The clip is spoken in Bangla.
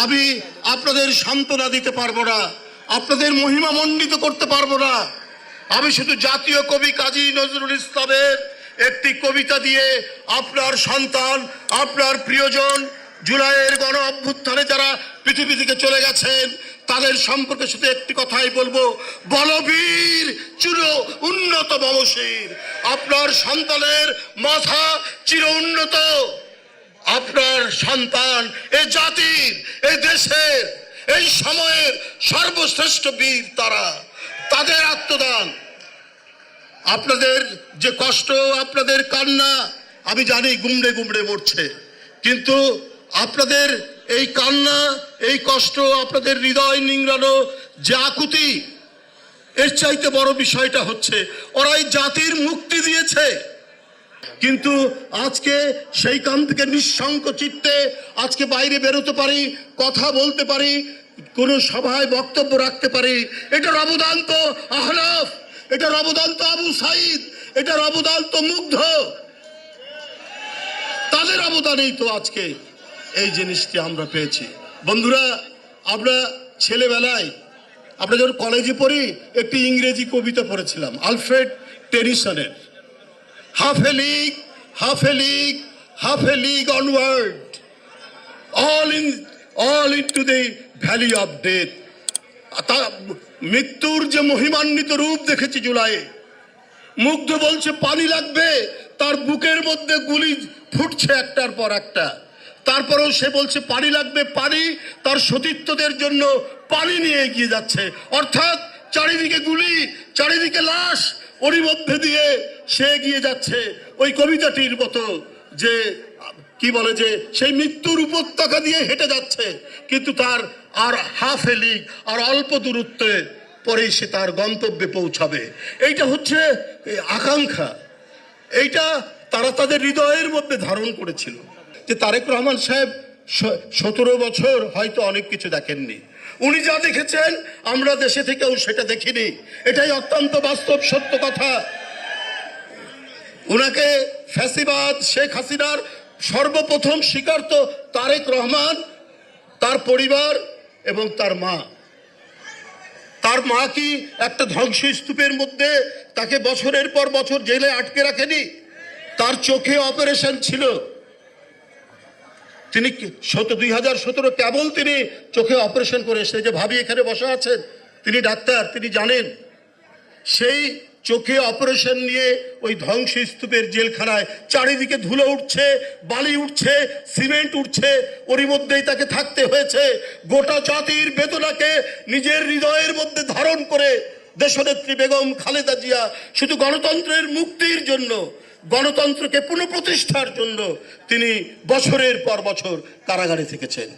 আমি আপনাদের সান্ত্বনা দিতে পারবো না, আপনাদের মহিমামণ্ডিত করতে পারবো না। আমি শুধু জাতীয় কবি কাজী নজরুল ইসলামের একটি কবিতা দিয়ে আপনার সন্তান, আপনার প্রিয়জন, জুলাইয়ের গণ অভ্যুত্থানে যারা পৃথিবী থেকে চলে গেছেন তাদের সম্পর্কে শুধু একটি কথাই বলবো, বলবীর চির উন্নত বংশীর। আপনার সন্তানের মাথা চির উন্নত। আপনার সন্তান এই জাতির, এই দেশের, এই সময়ের সর্বশ্রেষ্ঠ বীর তারা। তাদের আত্মদান, আপনাদের যে কষ্ট, আপনাদের কান্না আমি জানি গুমড়ে গুমড়ে মরছে, কিন্তু আপনাদের এই কান্না, এই কষ্ট, আপনাদের হৃদয় নিংড়ানো যে আকুতি, এর চাইতে বড় বিষয়টা হচ্ছে ওরা এই জাতির মুক্তি দিয়েছে। কিন্তু আজকে সেইখান থেকে নিঃশঙ্ক চিত্তে আজকে বাইরে বেরোতে পারি, কথা বলতে পারি, কোনো সভায় বক্তব্য রাখতে পারি, এটার অবদান তো আহনাফ, এটার অবদান তো আবু সাইদ, এটার অবদান তো মুগ্ধ। তাদের অবদানেই তো আজকে এই জিনিসটি আমরা পেয়েছি। বন্ধুরা, আমরা ছেলেবেলায়, আমরা যখন কলেজে পড়ি, একটি ইংরেজি কবিতা পড়েছিলাম Alfred টেনিসনের, half a league, half a league, half a league onward, all into the valley of death. মৃত্যুর যে মহিমান্বিত রূপ দেখেছি জুলাইয়ে। মুগ্ধ বলছে পানি লাগবে, তার বুকের মধ্যে গুলি ফুটছে একটার পর একটা, তারপরেও সে বলছে পানি লাগবে, পানি, তার সতীর্থদের জন্য পানি নিয়ে এগিয়ে যাচ্ছে। অর্থাৎ চারিদিকে গুলি, চারিদিকে লাশ, ওরই মধ্যে দিয়ে সে এগিয়ে যাচ্ছে। ওই কবিতাটির মতো যে কি বলে, যে সেই মৃত্যুর উপত্যকা দিয়ে হেঁটে যাচ্ছে, কিন্তু তার আর হাফ এ লিগ, আর অল্প দূরত্বে পরেই সে তার গন্তব্যে পৌঁছাবে। এইটা হচ্ছে আকাঙ্ক্ষা, এইটা তারা তাদের হৃদয়ের মধ্যে ধারণ করেছিল। যে তারেক রহমান সাহেব 17 বছর হয়তো অনেক কিছু দেখেননি, উনি যা দেখেছেন আমরা দেশে থেকেও সেটা দেখিনি, এটাই অত্যন্ত বাস্তব সত্য কথা। উনাকে ফ্যাসিবাদ শেখ হাসিনার সর্বপ্রথম শিকার তো তারেক রহমান, তার পরিবার এবং তার মা। তার মা কি একটা ধ্বংসস্তূপের মধ্যে তাকে বছরের পর বছর জেলে আটকে রাখেনি? তার চোখে অপারেশন ছিল, তিনি 2017 কেবল তিনি চোখে অপারেশন করে এসে, যে ভাবি এখানে বসা আছেন, তিনি ডাক্তার, তিনি জানেন। সেই চোখে অপারেশন নিয়ে ওই ধ্বংসস্তূপের জেলখানায় চারিদিকে ধুলো উঠছে, বালি উঠছে, সিমেন্ট উঠছে, ওরই মধ্যেই তাকে থাকতে হয়েছে। গোটা জাতির বেদনাকে নিজের হৃদয়ের মধ্যে ধারণ করে দেশনেত্রী বেগম খালেদা জিয়া শুধু গণতন্ত্রের মুক্তির জন্য, গণতন্ত্রকে পুনঃপ্রতিষ্ঠার জন্য তিনি বছরের পর বছর কারাগারে থেকেছেন।